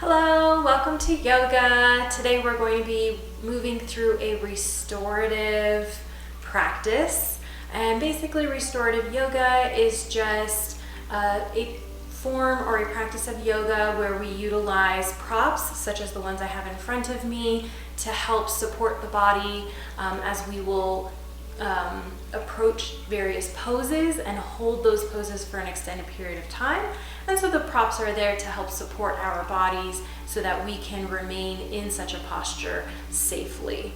Hello, welcome to yoga. Today we're going to be moving through a restorative practice. And basically restorative yoga is just a form or a practice of yoga where we utilize props such as the ones I have in front of me to help support the body as we will approach various poses and hold those poses for an extended period of time. And so the props are there to help support our bodies so that we can remain in such a posture safely.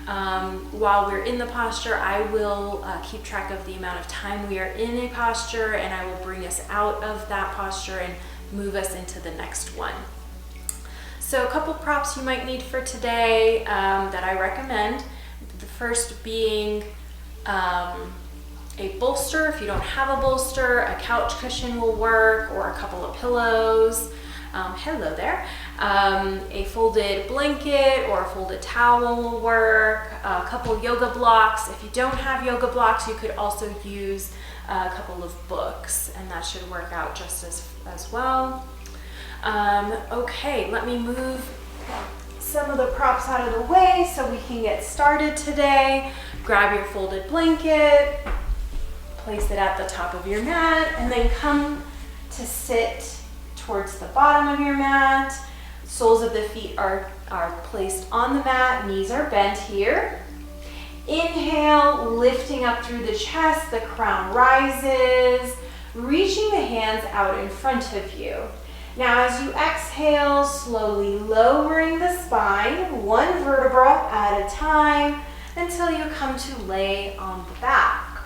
While we're in the posture, I will keep track of the amount of time we are in a posture, and I will bring us out of that posture and move us into the next one. So a couple props you might need for today that I recommend. The first being a bolster. If you don't have a bolster, a couch cushion will work, or a couple of pillows. Hello there. A folded blanket or a folded towel will work. A couple yoga blocks. If you don't have yoga blocks, you could also use a couple of books, and that should work out just as well. Okay, let me move some of the props out of the way so we can get started today. Grab your folded blanket, place it at the top of your mat, and then come to sit towards the bottom of your mat. Soles of the feet are placed on the mat, knees are bent here. Inhale, lifting up through the chest, the crown rises, reaching the hands out in front of you. Now as you exhale, slowly lowering the spine, one vertebra at a time, until you come to lay on the back.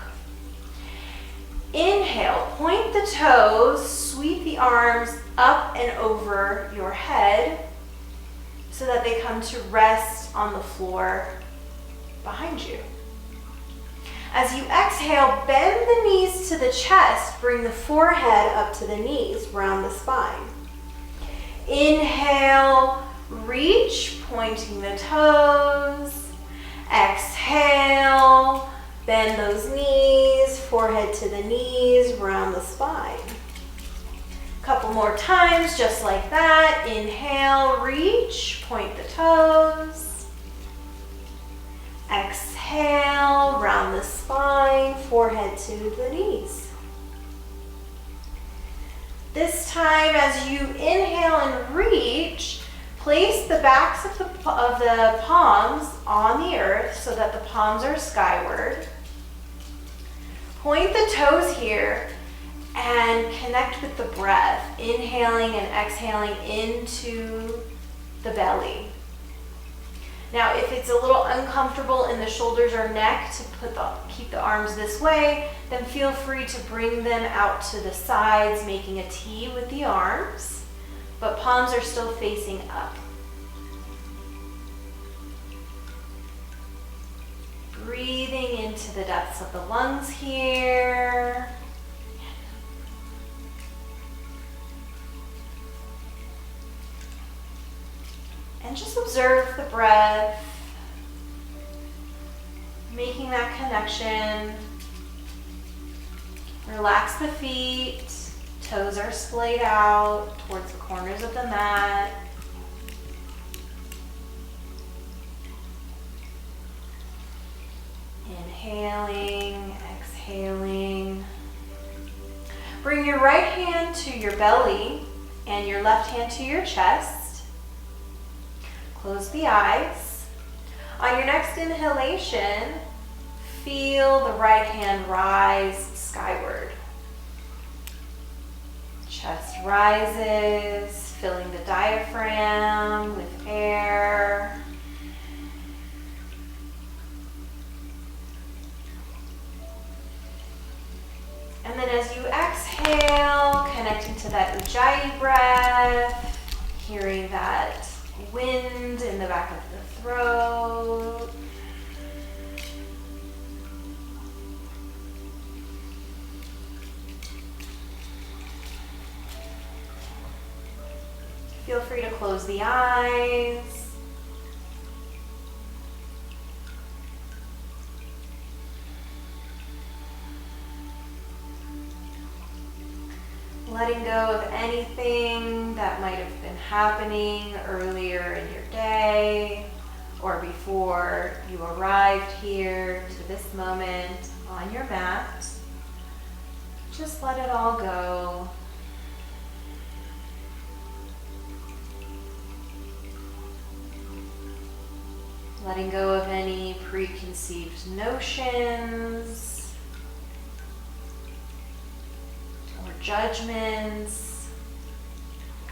Inhale, point the toes, sweep the arms up and over your head so that they come to rest on the floor behind you. As you exhale, bend the knees to the chest, bring the forehead up to the knees, round the spine. Inhale, reach, pointing the toes. Exhale, bend those knees, forehead to the knees, round the spine. Couple more times, just like that. Inhale, reach, point the toes. Exhale, round the spine, forehead to the knees. This time, as you inhale and reach, place the backs of the palms on the earth so that the palms are skyward. Point the toes here and connect with the breath, inhaling and exhaling into the belly. Now, if it's a little uncomfortable in the shoulders or neck to keep the arms this way, then feel free to bring them out to the sides, making a T with the arms, but palms are still facing up. Breathing into the depths of the lungs here. And just observe the breath, making that connection. Relax the feet, toes are splayed out towards the corners of the mat. Inhaling, exhaling. Bring your right hand to your belly and your left hand to your chest. Close the eyes. On your next inhalation, feel the right hand rise skyward. Chest rises, filling the diaphragm with air. And then as you exhale, connecting to that Ujjayi breath, hearing that wind in the back of the throat. Feel free to close the eyes. letting go of anything that might have been happening earlier in your day or before you arrived here to this moment on your mat. Just let it all go. Letting go of any preconceived notions or judgments.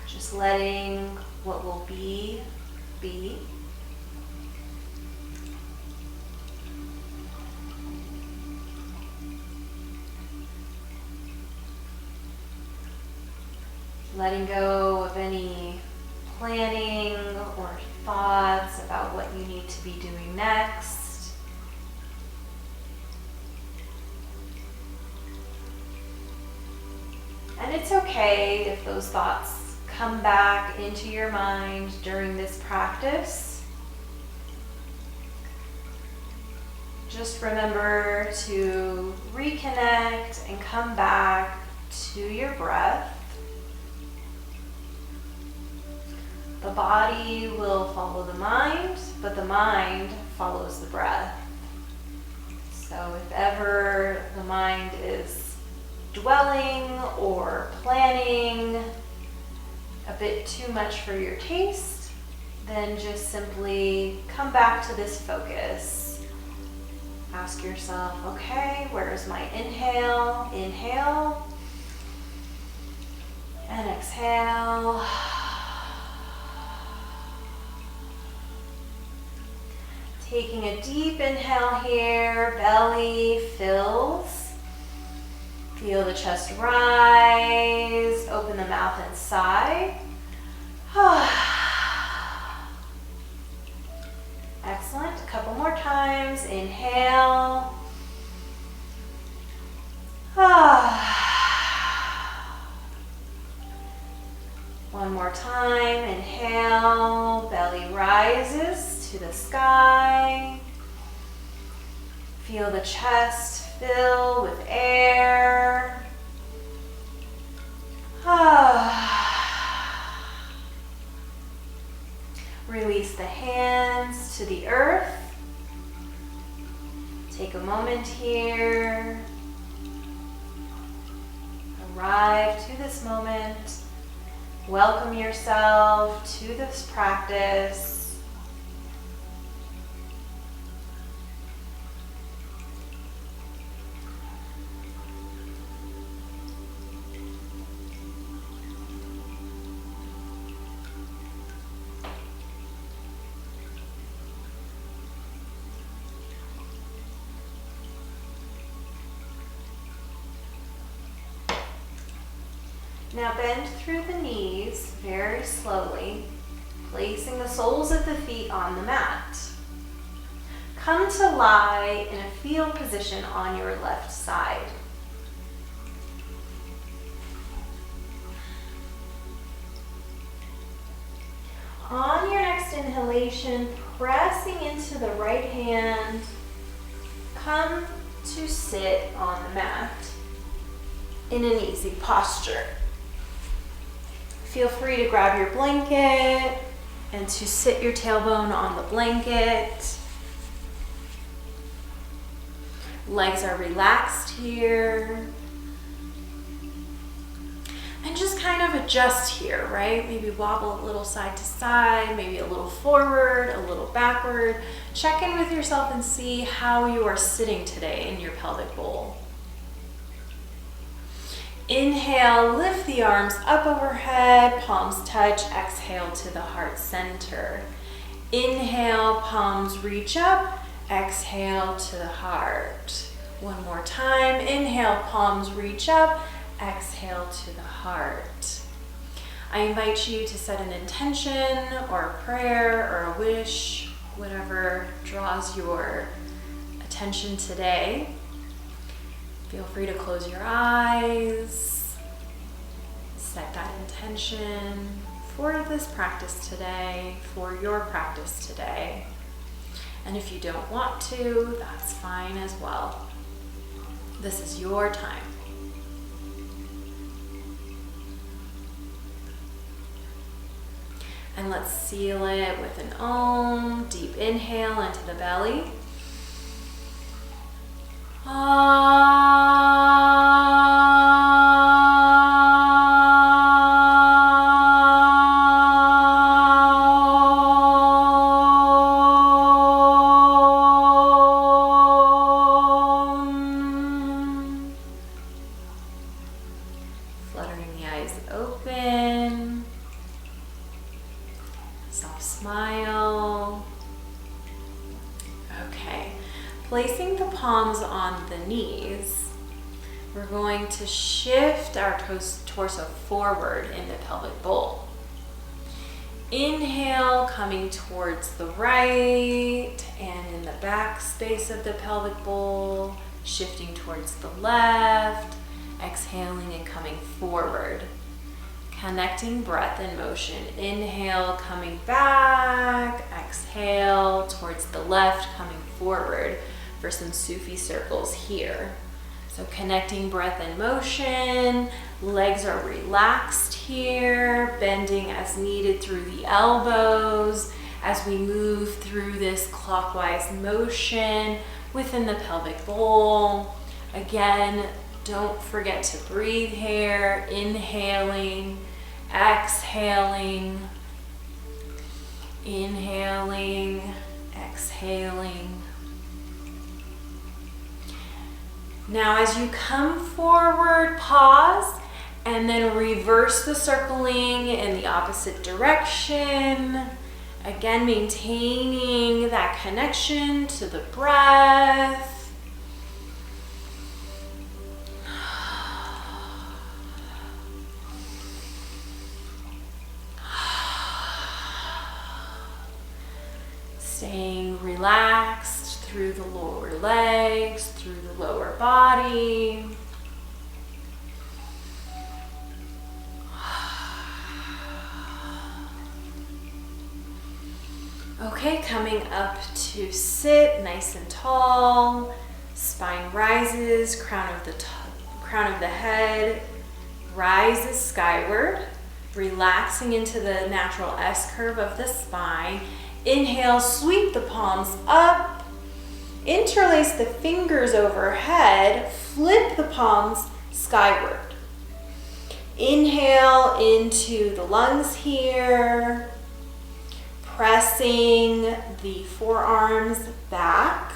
Just letting what will be, be. Letting go of any planning or thoughts about what you need to be doing next. And it's okay if those thoughts come back into your mind during this practice. Just remember to reconnect and come back to your breath. The body will follow the mind, but the mind follows the breath. So if ever the mind is dwelling or planning a bit too much for your taste, then just simply come back to this focus. Ask yourself, okay, where's my inhale? Inhale and exhale. Taking a deep inhale here, belly fills. Feel the chest rise, open the mouth and sigh. Excellent, a couple more times. Inhale. One more time, inhale, belly rises to the sky. Feel the chest fill with air. Release the hands to the earth. Take a moment here. Arrive to this moment. Welcome yourself to this practice. Now bend through the knees very slowly, placing the soles of the feet on the mat. Come to lie in a fetal position on your left side. On your next inhalation, pressing into the right hand, come to sit on the mat in an easy posture. Feel free to grab your blanket and to sit your tailbone on the blanket. Legs are relaxed here. And just kind of adjust here, right? Maybe wobble a little side to side, maybe a little forward, a little backward. Check in with yourself and see how you are sitting today in your pelvic bowl. Inhale, lift the arms up overhead, palms touch, exhale to the heart center. Inhale, palms reach up, exhale to the heart. One more time, inhale, palms reach up, exhale to the heart. I invite you to set an intention or a prayer or a wish, whatever draws your attention today. Feel free to close your eyes, set that intention for this practice today, for your practice today. And if you don't want to, that's fine as well. This is your time. And let's seal it with an Om. Deep inhale into the belly. Fluttering the eyes open. Soft smile. Okay, placing the palms on the knees, we're going to shift our torso forward in the pelvic bowl. Inhale, coming towards the right, and in the back space of the pelvic bowl, shifting towards the left, exhaling and coming forward. Connecting breath and motion. Inhale, coming back. Exhale towards the left, coming forward for some Sufi circles here. So connecting breath and motion. Legs are relaxed here, bending as needed through the elbows as we move through this clockwise motion within the pelvic bowl. Again, don't forget to breathe here. Inhaling, exhaling, inhaling, exhaling. Now as you come forward, pause, and then reverse the circling in the opposite direction. Again, maintaining that connection to the breath. Staying relaxed through the lower legs, through the lower body. Okay, coming up to sit nice and tall. Spine rises, crown of the head rises skyward, relaxing into the natural S-curve of the spine. Inhale, sweep the palms up, interlace the fingers overhead, flip the palms skyward. Inhale into the lungs here, pressing the forearms back.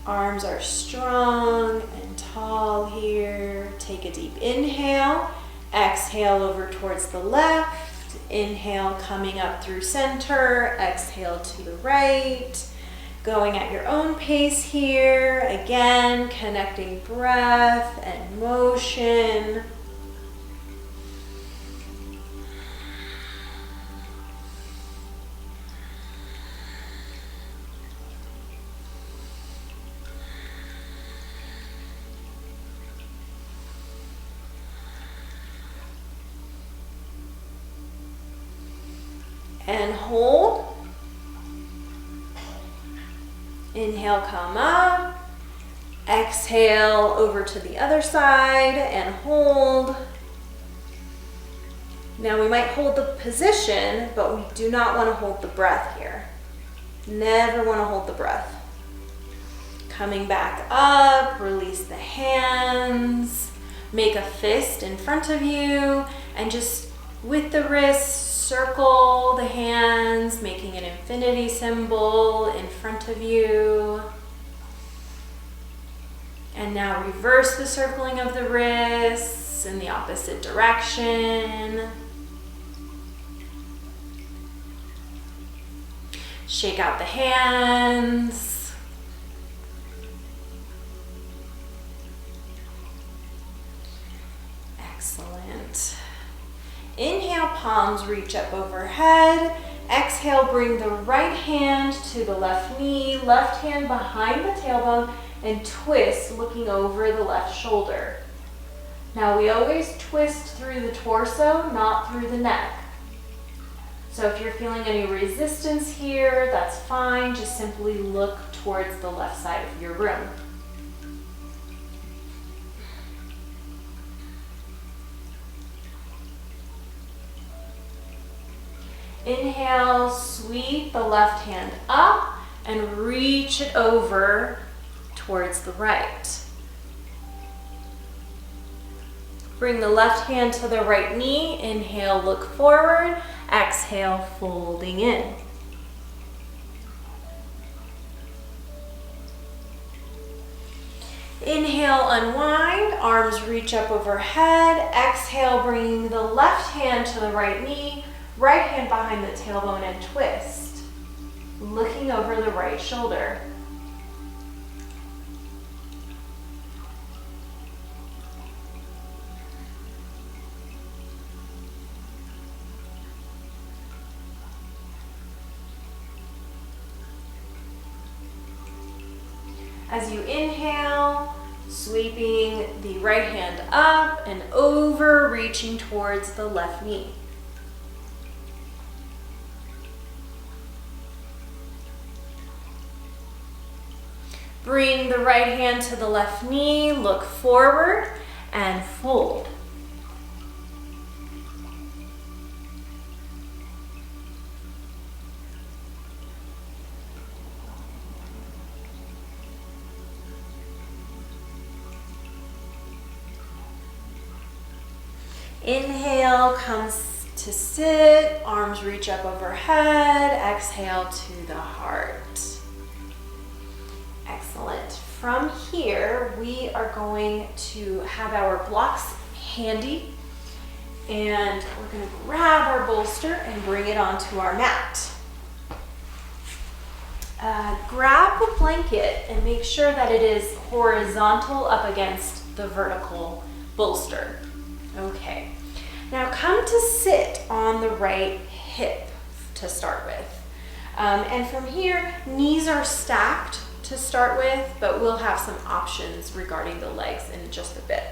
Arms are strong and tall here. Take a deep inhale, exhale over towards the left. Inhale, coming up through center, exhale to the right. Going at your own pace here. Again, connecting breath and motion. And hold. Inhale, come up. Exhale over to the other side and hold. Now we might hold the position, but we do not want to hold the breath here. Never want to hold the breath. Coming back up, release the hands. Make a fist in front of you and just with the wrists, circle the hands, making an infinity symbol in front of you. And now reverse the circling of the wrists in the opposite direction. Shake out the hands. Excellent. Inhale, palms reach up overhead. Exhale, bring the right hand to the left knee, left hand behind the tailbone, and twist, looking over the left shoulder. Now we always twist through the torso, not through the neck. So if you're feeling any resistance here, that's fine. Just simply look towards the left side of your room. Inhale, sweep the left hand up and reach it over towards the right. Bring the left hand to the right knee. Inhale, look forward. Exhale, folding in. Inhale, unwind, arms reach up overhead. Exhale, bringing the left hand to the right knee, right hand behind the tailbone and twist. Looking over the right shoulder. As you inhale, sweeping the right hand up and over, reaching towards the left knee. Bring the right hand to the left knee, look forward and fold. Inhale comes to sit, arms reach up overhead. Exhale to the heart. Excellent. From here, we are going to have our blocks handy, and we're going to grab our bolster and bring it onto our mat. Grab the blanket and make sure that it is horizontal up against the vertical bolster. Okay. Now come to sit on the right hip to start with. And from here, knees are stacked to start with, but we'll have some options regarding the legs in just a bit.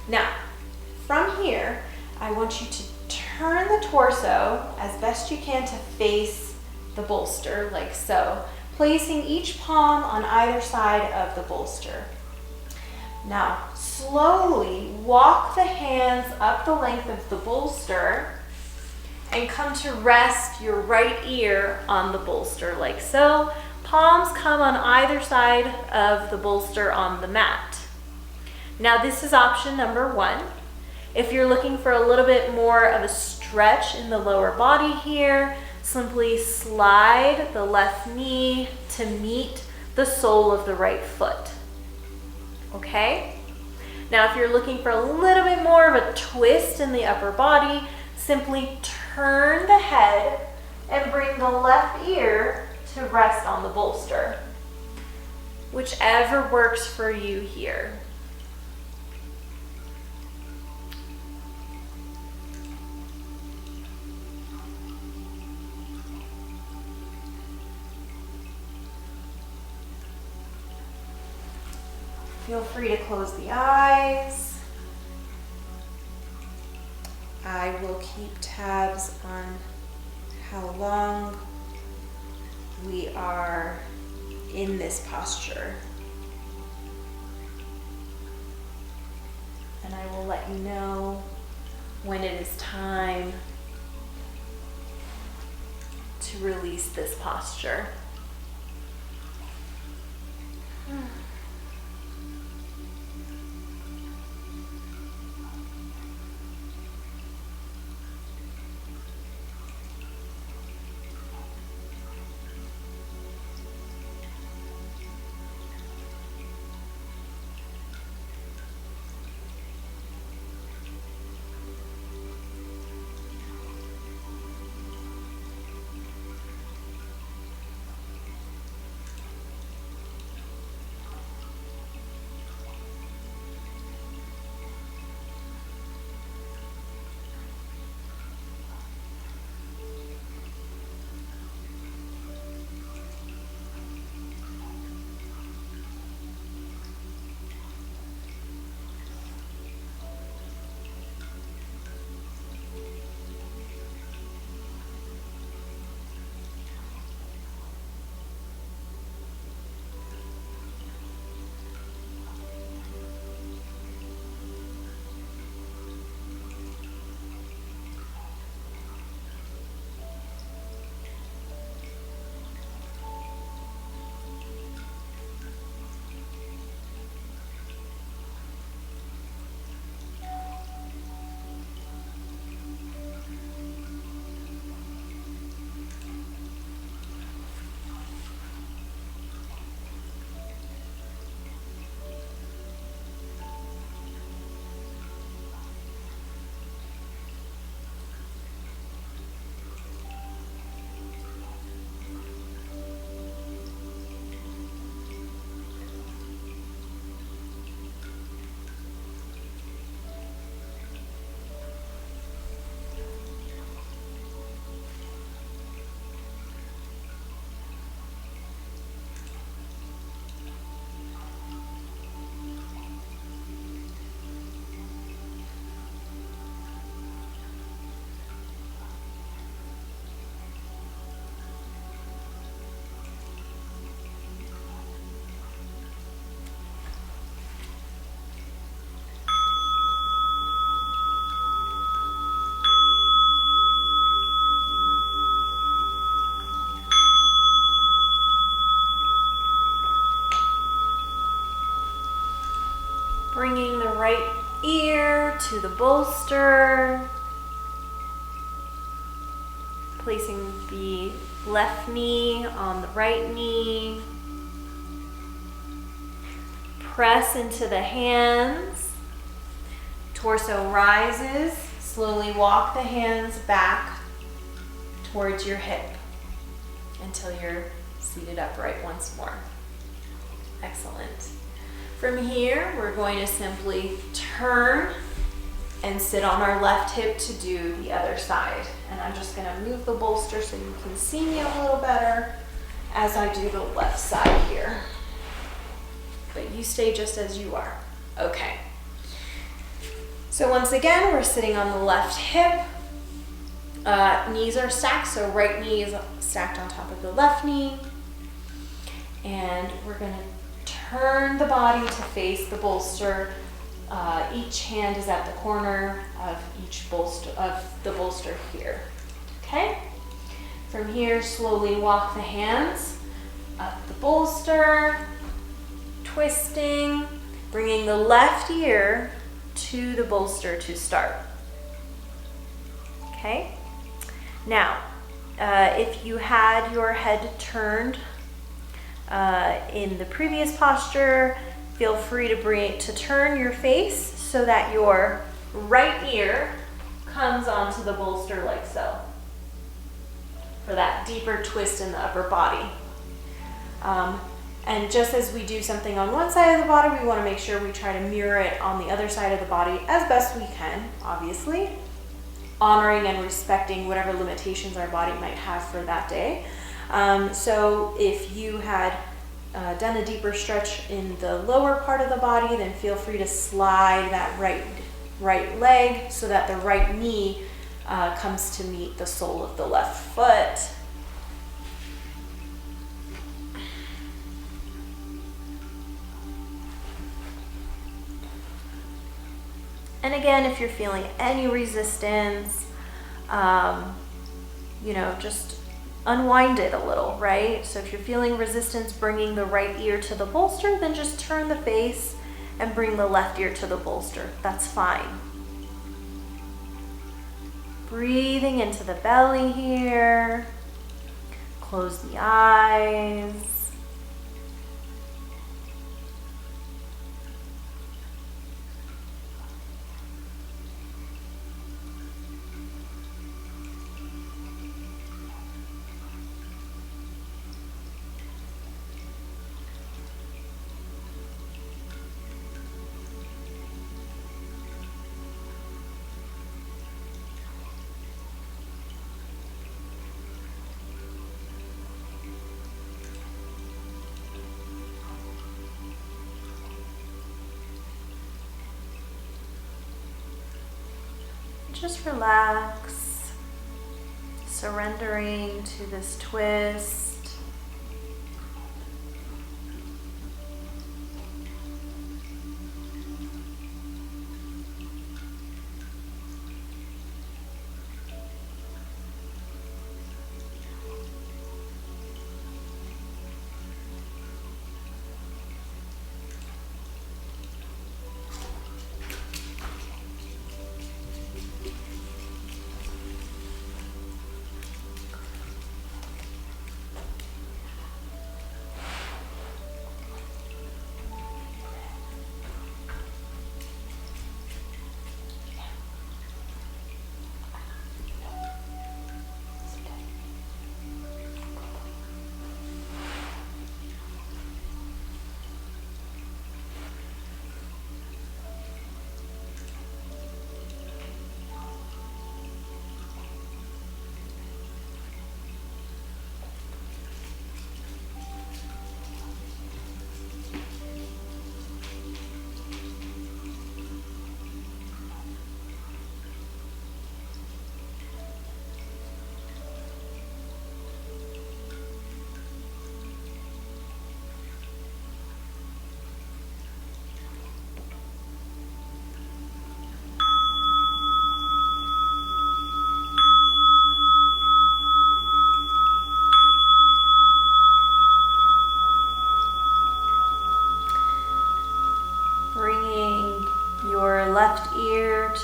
Now, from here, I want you to turn the torso as best you can to face the bolster, like so, placing each palm on either side of the bolster. Now, slowly walk the hands up the length of the bolster and come to rest your right ear on the bolster, like so. Palms come on either side of the bolster on the mat. Now, this is option number one. If you're looking for a little bit more of a stretch in the lower body here, simply slide the left knee to meet the sole of the right foot. Okay? Now, if you're looking for a little bit more of a twist in the upper body, simply turn the head and bring the left ear to rest on the bolster. Whichever works for you here. Feel free to close the eyes. I will keep tabs on how long we are in this posture. And I will let you know when it is time to release this posture. to the bolster, placing the left knee on the right knee. Press into the hands. Torso rises. Slowly walk the hands back towards your hip until you're seated upright once more. Excellent. From here, we're going to simply turn and sit on our left hip to do the other side. And I'm just gonna move the bolster so you can see me a little better as I do the left side here. But you stay just as you are. Okay. So once again, we're sitting on the left hip. Knees are stacked, so right knee is stacked on top of the left knee. And we're gonna turn the body to face the bolster. Each hand is at the corner of the bolster here. Okay? From here, slowly walk the hands up the bolster, twisting, bringing the left ear to the bolster to start. Okay? Now, if you had your head turned in the previous posture, feel free to turn your face so that your right ear comes onto the bolster like so, for that deeper twist in the upper body. And just as we do something on one side of the body, we want to make sure we try to mirror it on the other side of the body as best we can, obviously, honoring and respecting whatever limitations our body might have for that day. So if you had done a deeper stretch in the lower part of the body, then feel free to slide that right leg so that the right knee comes to meet the sole of the left foot. And again, if you're feeling any resistance, just unwind it a little, right? So if you're feeling resistance bringing the right ear to the bolster, then just turn the face and bring the left ear to the bolster. That's fine. Breathing into the belly here. Close the eyes. Just relax, surrendering to this twist.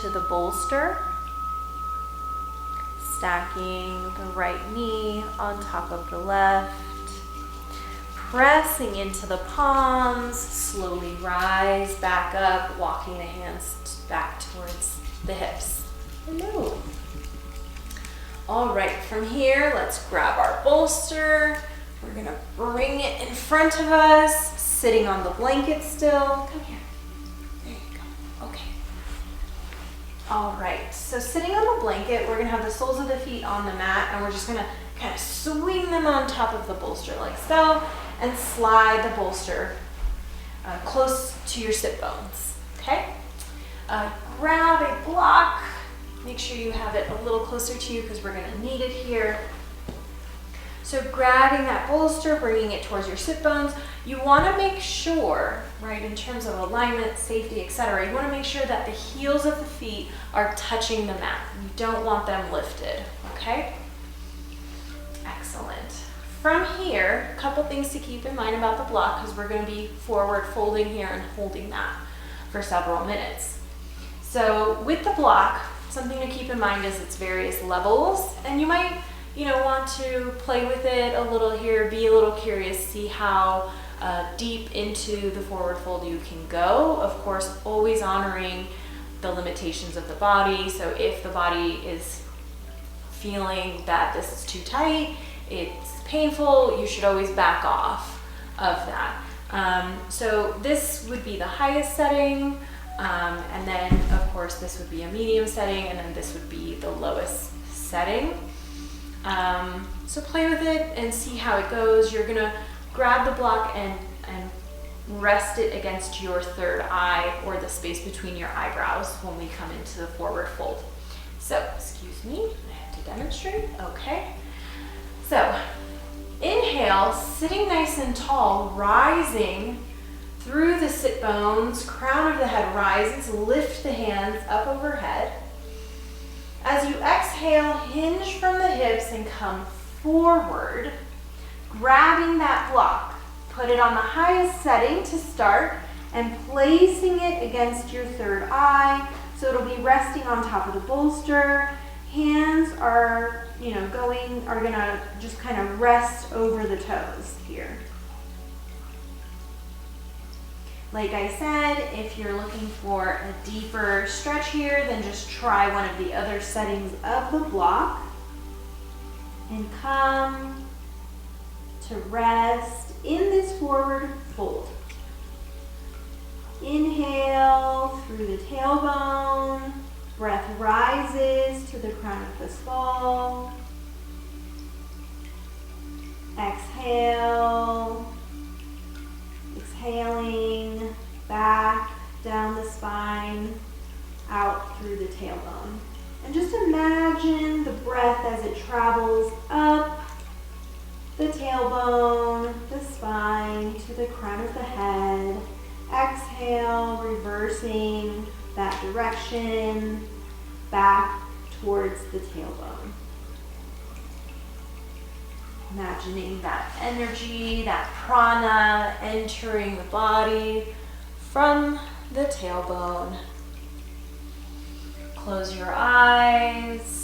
into the bolster, stacking the right knee on top of the left, pressing into the palms, slowly rise back up, walking the hands back towards the hips. Hello. All right, from here, let's grab our bolster. We're gonna bring it in front of us, sitting on the blanket still. Come here. There you go. Okay. All right, so sitting on the blanket, we're gonna have the soles of the feet on the mat, and we're just gonna kind of swing them on top of the bolster like so, and slide the bolster close to your sit bones, okay? Grab a block. Make sure you have it a little closer to you because we're gonna need it here. So grabbing that bolster, bringing it towards your sit bones, you wanna make sure, right, in terms of alignment, safety, etc., you wanna make sure that the heels of the feet are touching the mat. You don't want them lifted, okay? Excellent. From here, a couple things to keep in mind about the block because we're gonna be forward folding here and holding that for several minutes. So with the block, something to keep in mind is its various levels, and you might want to play with it a little here, be a little curious, see how deep into the forward fold you can go. Of course, always honoring the limitations of the body. So if the body is feeling that this is too tight, it's painful, you should always back off of that. So this would be the highest setting, and then of course this would be a medium setting, and then this would be the lowest setting. So play with it and see how it goes. You're gonna grab the block and rest it against your third eye or the space between your eyebrows when we come into the forward fold. So, excuse me, I have to demonstrate, okay. So, inhale, sitting nice and tall, rising through the sit bones, crown of the head rises, lift the hands up overhead. As you exhale, hinge from the hips and come forward, grabbing that block. Put it on the highest setting to start and placing it against your third eye. So it'll be resting on top of the bolster. Hands are, gonna just kind of rest over the toes here. Like I said, if you're looking for a deeper stretch here, then just try one of the other settings of the block and come to rest in this forward fold. Inhale through the tailbone, breath rises to the crown of the skull. Exhale. Exhaling back down the spine, out through the tailbone. And just imagine the breath as it travels up the tailbone, the spine, to the crown of the head. Exhale, reversing that direction back towards the tailbone. Imagining that energy, that prana entering the body from the tailbone. Close your eyes.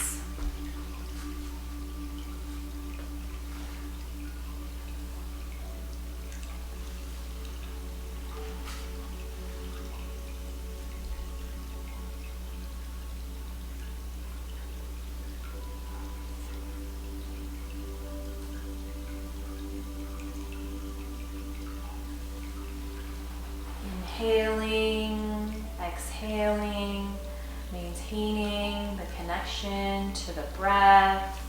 Inhaling, exhaling, maintaining the connection to the breath.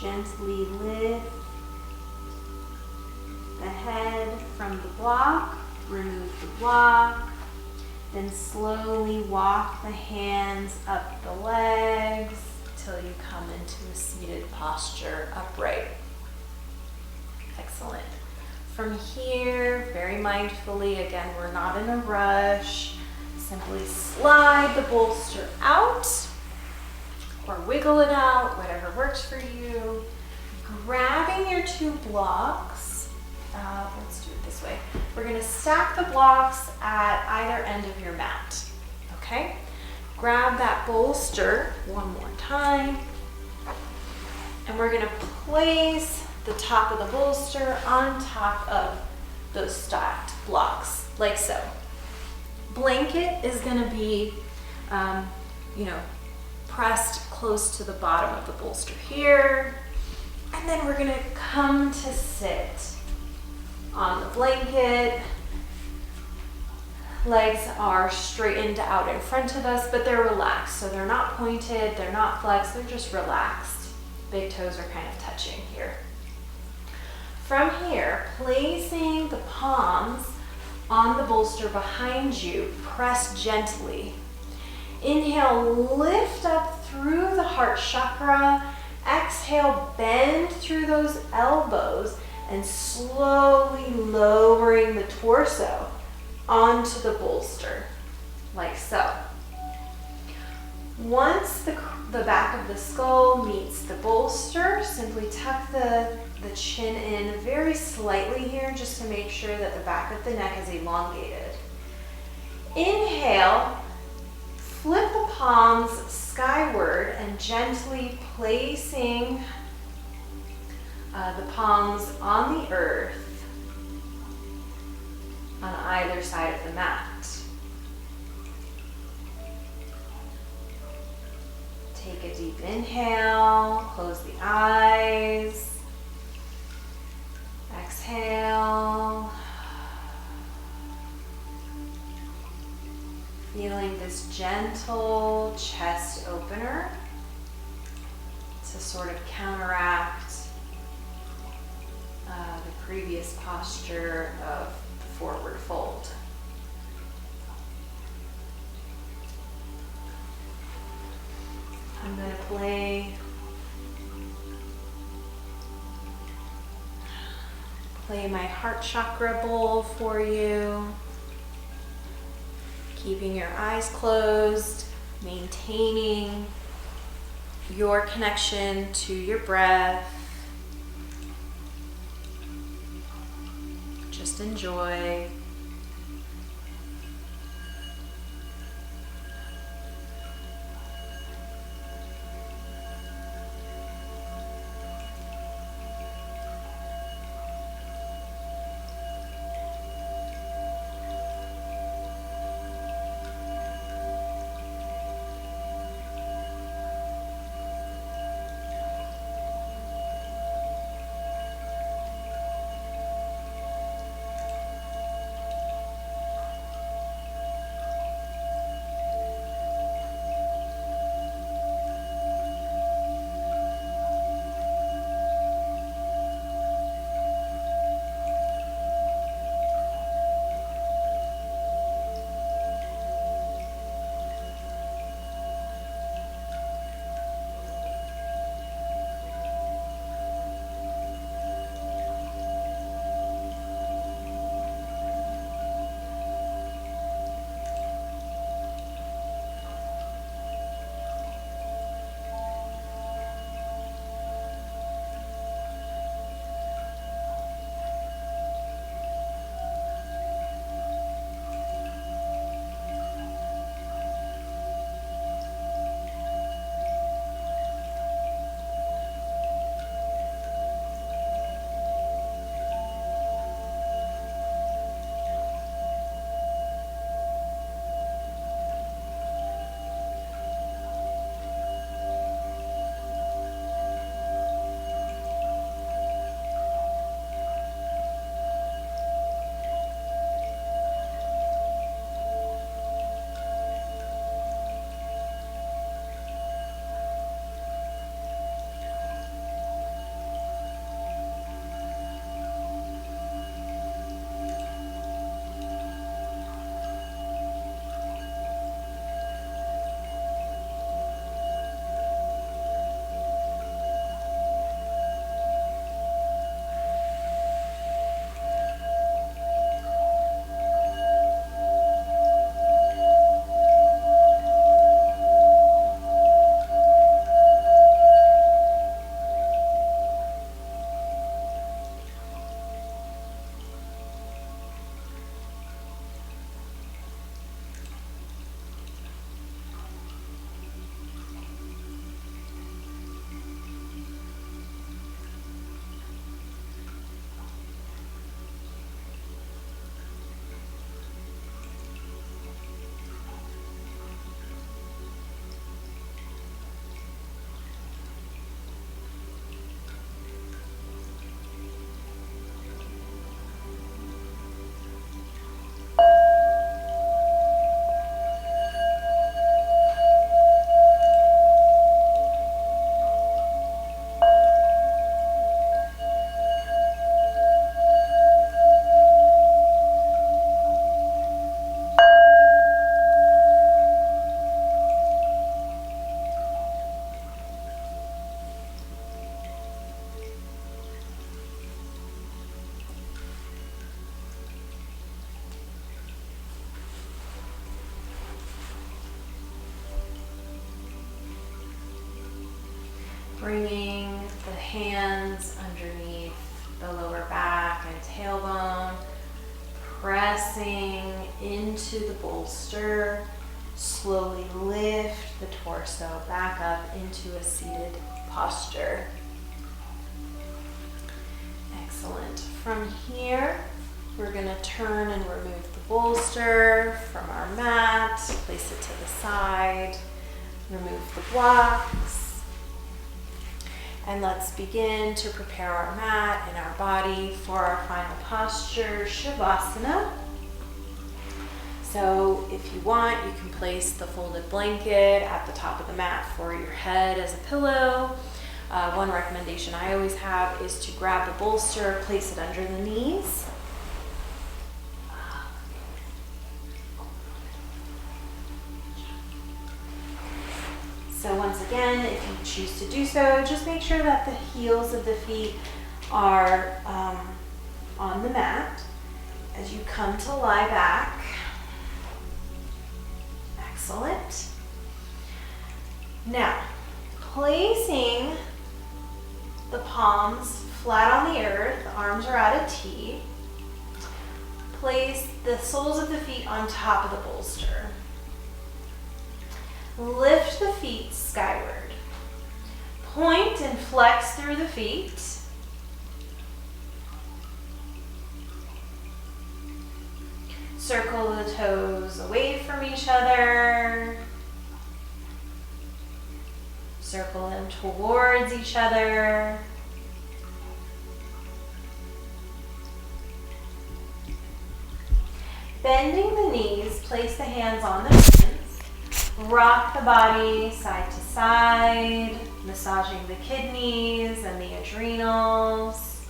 Gently lift the head from the block, remove the block, then slowly walk the hands up the legs till you come into a seated posture upright. Excellent. From here, very mindfully, again, we're not in a rush, simply slide the bolster out or wiggle it out, whatever works for you. Grabbing your two blocks, let's do it this way. We're gonna stack the blocks at either end of your mat, okay? Grab that bolster one more time, and we're gonna place the top of the bolster on top of those stacked blocks, like so. Blanket is gonna be, pressed close to the bottom of the bolster here. And then we're gonna come to sit on the blanket. Legs are straightened out in front of us, but they're relaxed. So they're not pointed, they're not flexed, they're just relaxed. Big toes are kind of touching here. From here, placing the palms on the bolster behind you, press gently. Inhale, lift up through the heart chakra. Exhale, bend through those elbows and slowly lowering the torso onto the bolster, like so. Once the back of the skull meets the bolster, simply tuck the chin in very slightly here just to make sure that the back of the neck is elongated. Inhale, flip the palms skyward and gently placing the palms on the earth on either side of the mat. Take a deep inhale, close the eyes. Exhale. Feeling this gentle chest opener to sort of counteract the previous posture of the forward fold. I'm going to play my heart chakra bowl for you. Keeping your eyes closed, maintaining your connection to your breath. Just enjoy. Bringing the hands underneath the lower back and tailbone, pressing into the bolster. Slowly lift the torso back up into a seated posture. Excellent. From here, we're going to turn and remove the bolster from our mat, place it to the side, remove the blocks. And let's begin to prepare our mat and our body for our final posture, Shavasana. So if you want, you can place the folded blanket at the top of the mat for your head as a pillow. One recommendation I always have is to grab the bolster, place it under the knees. So once again, if you choose to do so, just make sure that the heels of the feet are on the mat as you come to lie back. Excellent. Now, placing the palms flat on the earth, the arms are at a T. Place the soles of the feet on top of the bolster. Lift the feet skyward. Point and flex through the feet. Circle the toes away from each other. Circle them towards each other. Bending the knees, place the hands on the shins. Rock the body side to side, massaging the kidneys and the adrenals.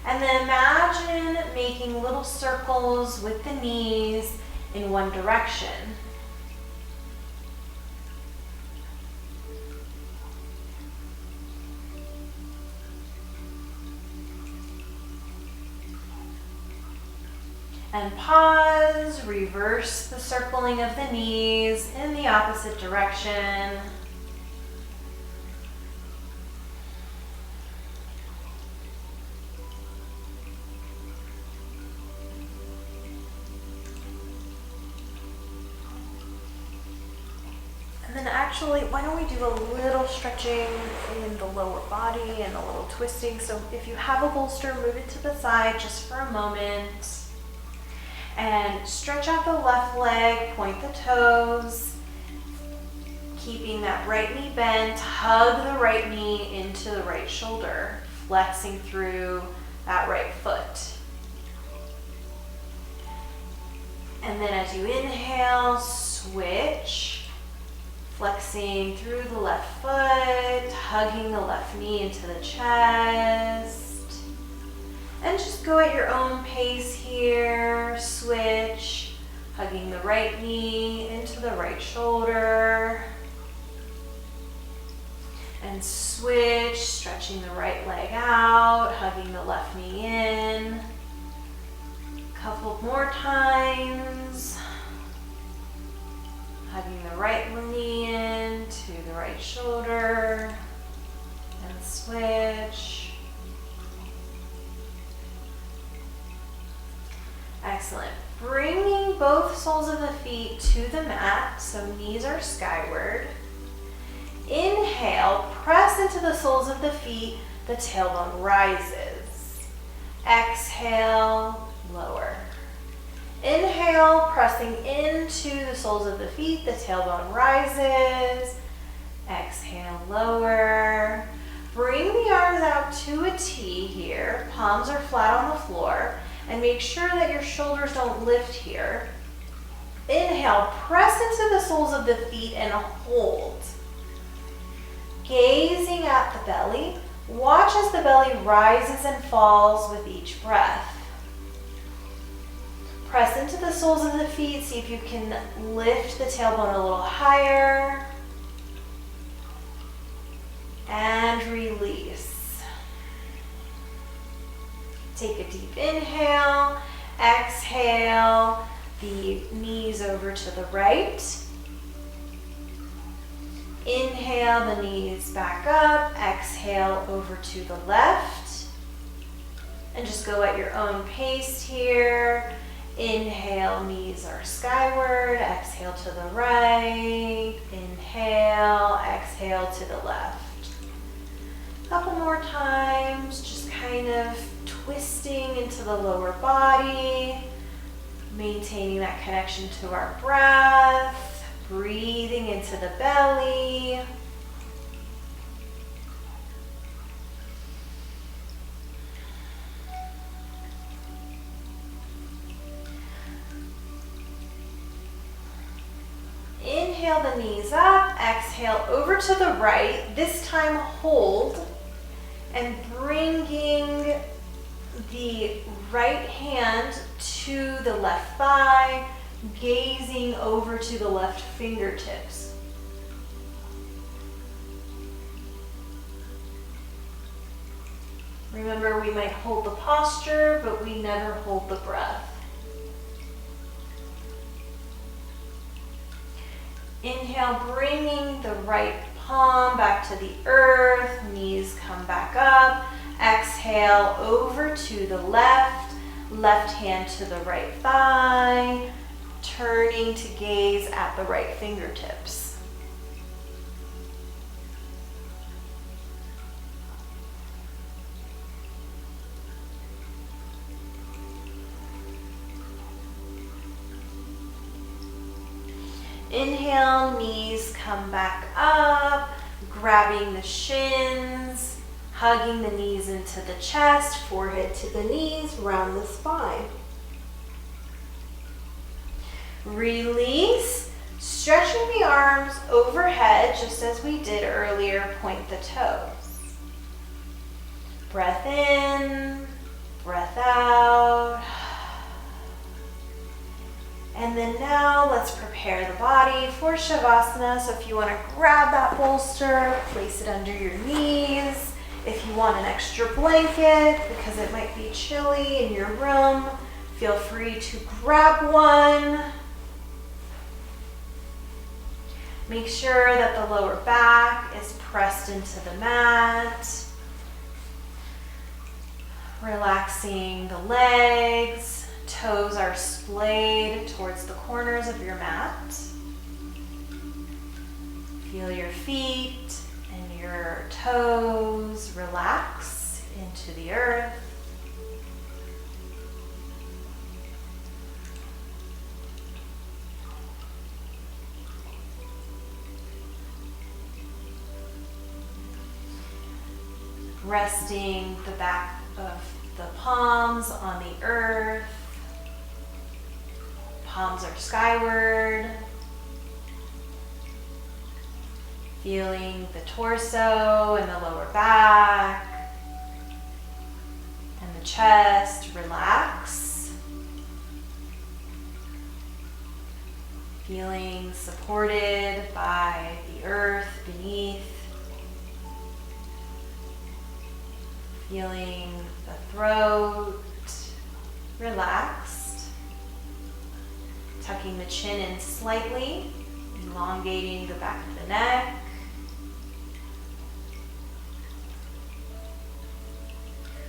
And then imagine making little circles with the knees in one direction. And pause, reverse the circling of the knees in the opposite direction. And then actually, why don't we do a little stretching in the lower body and a little twisting. So if you have a bolster, move it to the side just for a moment. And stretch out the left leg, point the toes, keeping that right knee bent. Hug the right knee into the right shoulder, flexing through that right foot. And then as you inhale, switch, flexing through the left foot, hugging the left knee into the chest. And just go at your own pace here. Switch, hugging the right knee into the right shoulder. And switch, stretching the right leg out, hugging the left knee in. A couple more times. Hugging the right knee in to the right shoulder. And switch. Excellent. Bringing both soles of the feet to the mat, so knees are skyward. Inhale, press into the soles of the feet, the tailbone rises. Exhale, lower. Inhale, pressing into the soles of the feet, the tailbone rises. Exhale, lower. Bring the arms out to a T here. Palms are flat on the floor. And make sure that your shoulders don't lift here. Inhale, press into the soles of the feet and hold. Gazing at the belly, watch as the belly rises and falls with each breath. Press into the soles of the feet, see if you can lift the tailbone a little higher. And release. Take a deep inhale, exhale, the knees over to the right. Inhale the knees back up, exhale over to the left. And just go at your own pace here. Inhale, knees are skyward, exhale to the right. Inhale, exhale to the left. Couple more times, just kind of twisting into the lower body, maintaining that connection to our breath, breathing into the belly. Inhale the knees up, exhale over to the right. This time hold and bringing the right hand to the left thigh, gazing over to the left fingertips. Remember, we might hold the posture, but we never hold the breath. Inhale, bringing the right palm back to the earth, knees come back up. Exhale, over to the left, left hand to the right thigh, turning to gaze at the right fingertips. Inhale, knees come back up, grabbing the shins, hugging the knees into the chest, forehead to the knees, round the spine. Release, stretching the arms overhead, just as we did earlier, point the toes. Breath in, breath out. And then now let's prepare the body for Shavasana. So if you want to grab that bolster, place it under your knees. If you want an extra blanket, because it might be chilly in your room, feel free to grab one. Make sure that the lower back is pressed into the mat. Relaxing the legs. Toes are splayed towards the corners of your mat. Feel your feet and your toes relax into the earth. Resting the back of the palms on the earth. Palms are skyward. Feeling the torso and the lower back and the chest relax. Feeling supported by the earth beneath. Feeling the throat relaxed. Tucking the chin in slightly, elongating the back of the neck.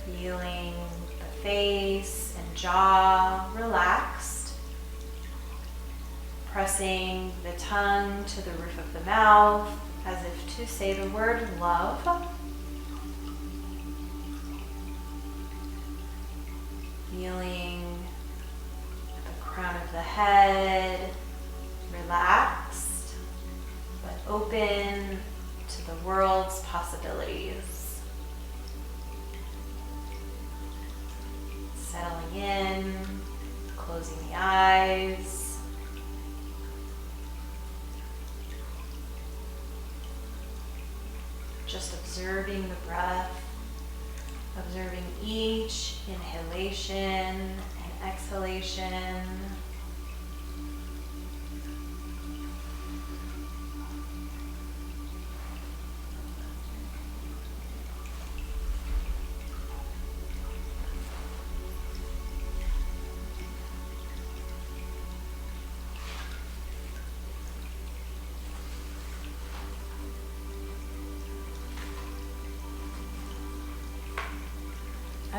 Feeling the face and jaw relaxed. Pressing the tongue to the roof of the mouth as if to say the word love. Feeling crown of the head relaxed, but open to the world's possibilities. Settling in, closing the eyes. Just observing the breath, observing each inhalation and exhalation.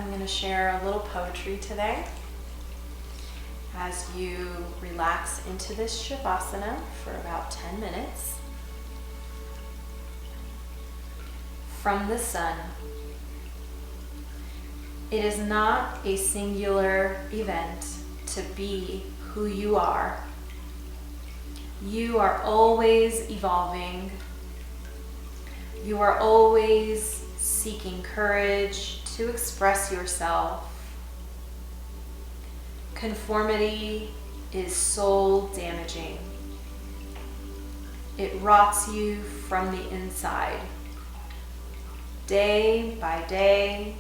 I'm going to share a little poetry today as you relax into this Shavasana for about 10 minutes. From the sun. It is not a singular event to be who you are. You are always evolving. You are always seeking courage to express yourself. Conformity is soul damaging. It rots you from the inside. Day by day,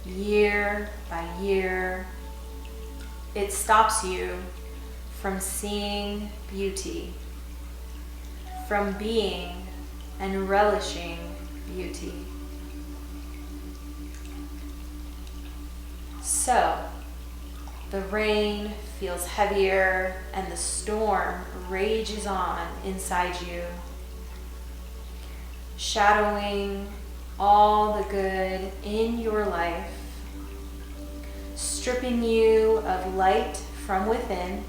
year by year, it stops you from seeing beauty, from being and relishing beauty. So, the rain feels heavier and the storm rages on inside you, shadowing all the good in your life, stripping you of light from within.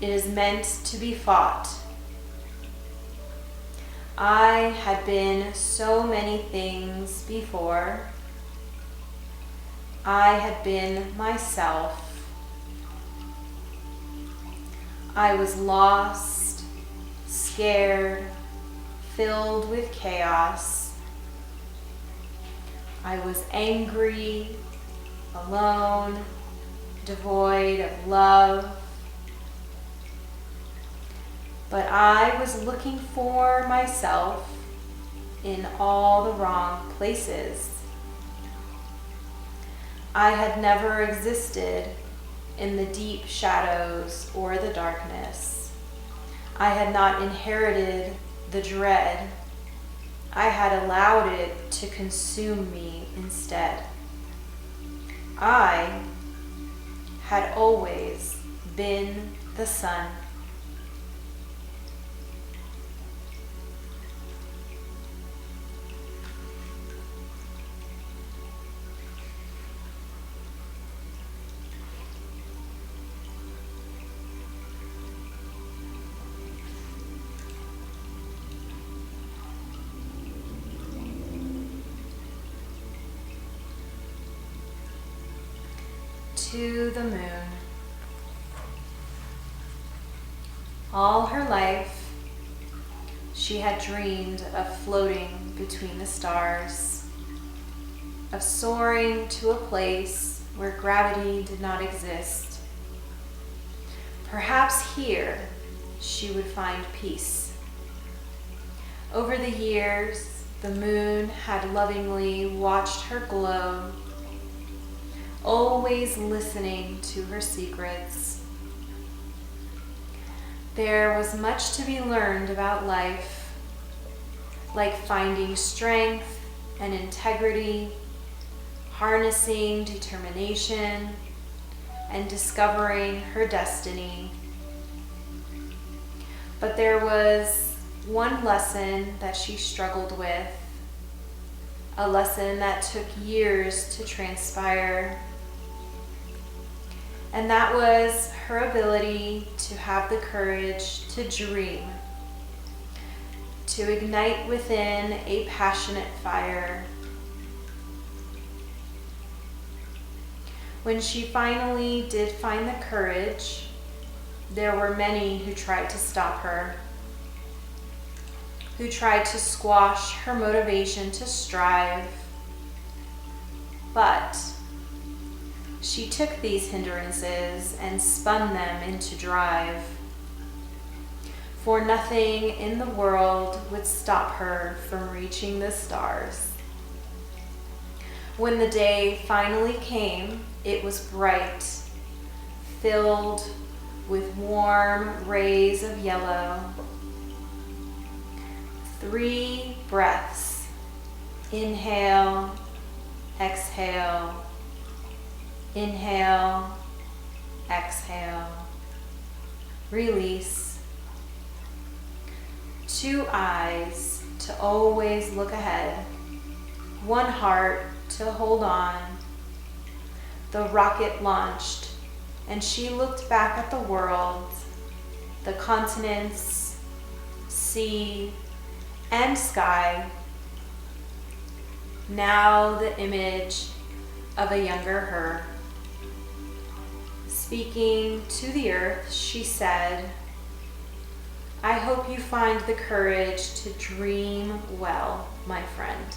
It is meant to be fought. I had been so many things before. I had been myself. I was lost, scared, filled with chaos. I was angry, alone, devoid of love. But I was looking for myself in all the wrong places. I had never existed in the deep shadows or the darkness. I had not inherited the dread. I had allowed it to consume me instead. I had always been the sun. To the moon. All her life, she had dreamed of floating between the stars, of soaring to a place where gravity did not exist. Perhaps here she would find peace. Over the years, the moon had lovingly watched her glow, always listening to her secrets. There was much to be learned about life, like finding strength and integrity, harnessing determination, and discovering her destiny. But there was one lesson that she struggled with, a lesson that took years to transpire. And that was her ability to have the courage to dream, to ignite within a passionate fire. When she finally did find the courage, there were many who tried to stop her, who tried to squash her motivation to strive. But she took these hindrances and spun them into drive. For nothing in the world would stop her from reaching the stars. When the day finally came, it was bright, filled with warm rays of yellow. 3 breaths. Inhale, exhale. Inhale, exhale, release. 2 eyes to always look ahead, 1 heart to hold on. The rocket launched, and she looked back at the world, the continents, sea, and sky. Now the image of a younger her. Speaking to the earth, she said, "I hope you find the courage to dream well, my friend."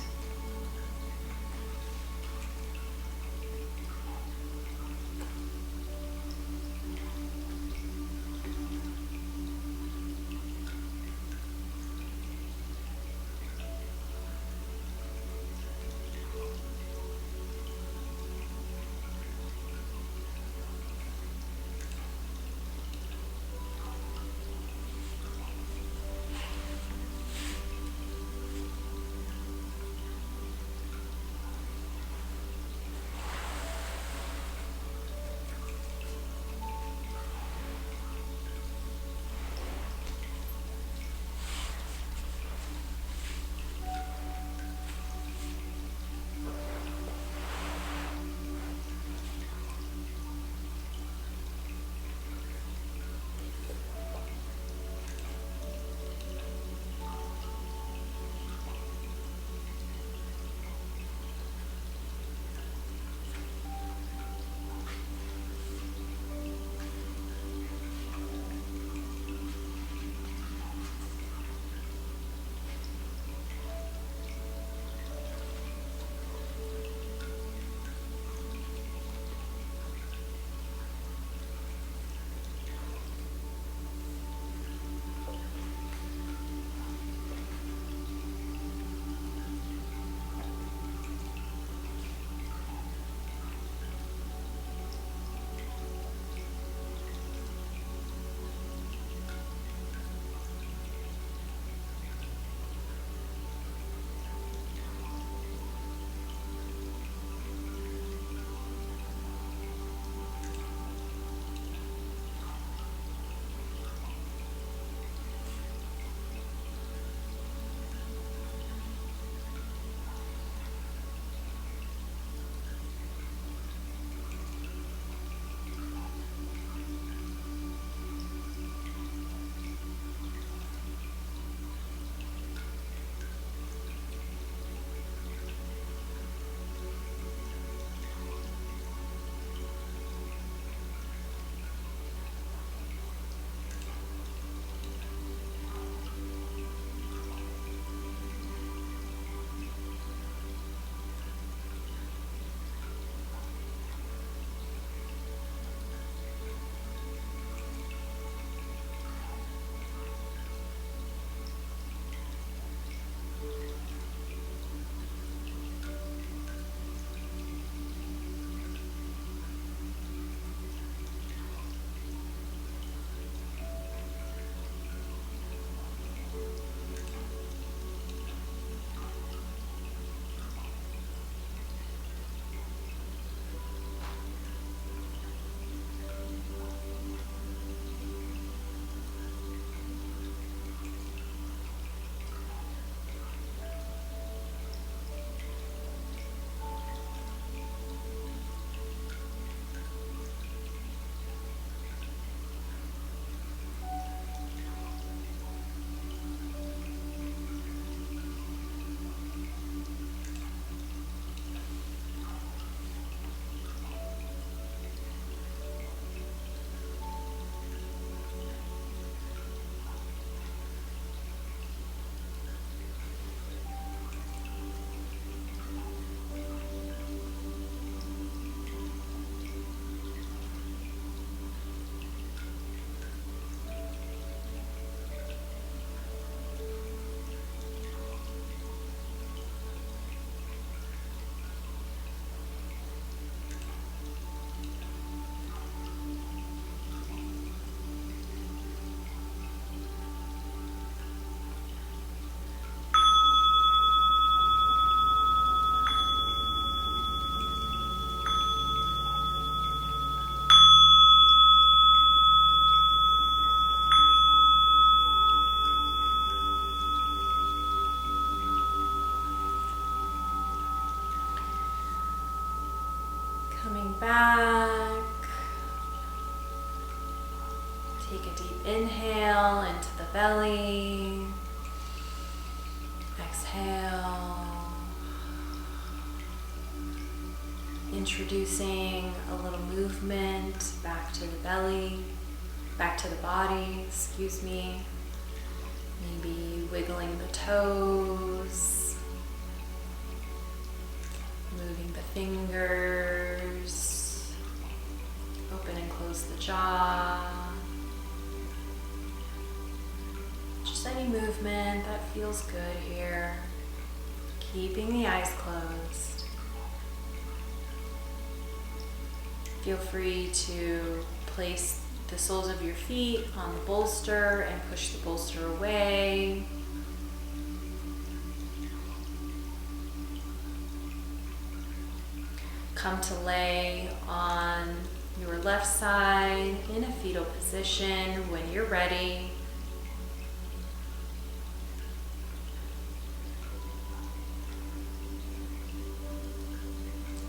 Take a deep inhale into the belly. Exhale. Introducing a little movement back to the belly, back to the body, excuse me. Maybe wiggling the toes, moving the fingers, open and close the jaw. Just any movement that feels good here. Keeping the eyes closed. Feel free to place the soles of your feet on the bolster and push the bolster away. Come to lay on your left side in a fetal position when you're ready.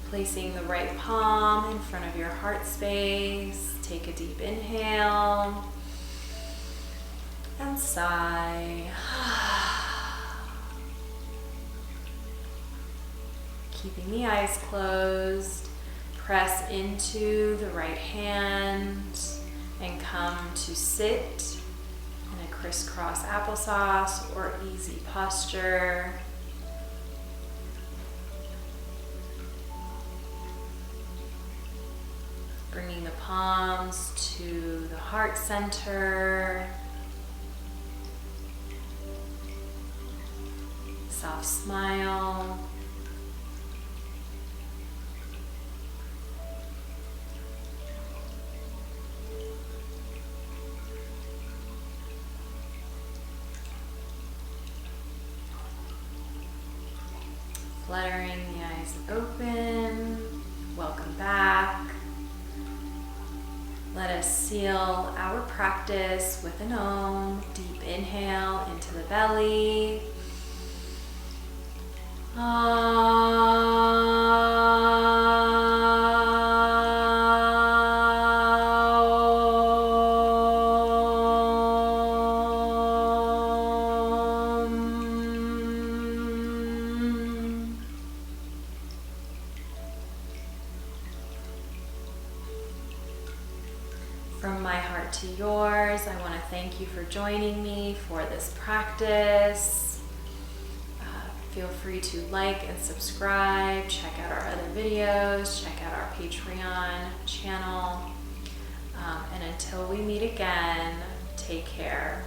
Placing the right palm in front of your heart space. Take a deep inhale and sigh. Keeping the eyes closed, press into the right hand and come to sit in a crisscross applesauce or easy posture. Bringing the palms to the heart center. Soft smile. Fluttering the eyes open. Welcome back. Let us seal our practice with an Om. Deep inhale into the belly. From my heart to yours, I want to thank you for joining me for this practice. Feel free to like and subscribe, check out our other videos, check out our Patreon channel. And until we meet again, take care.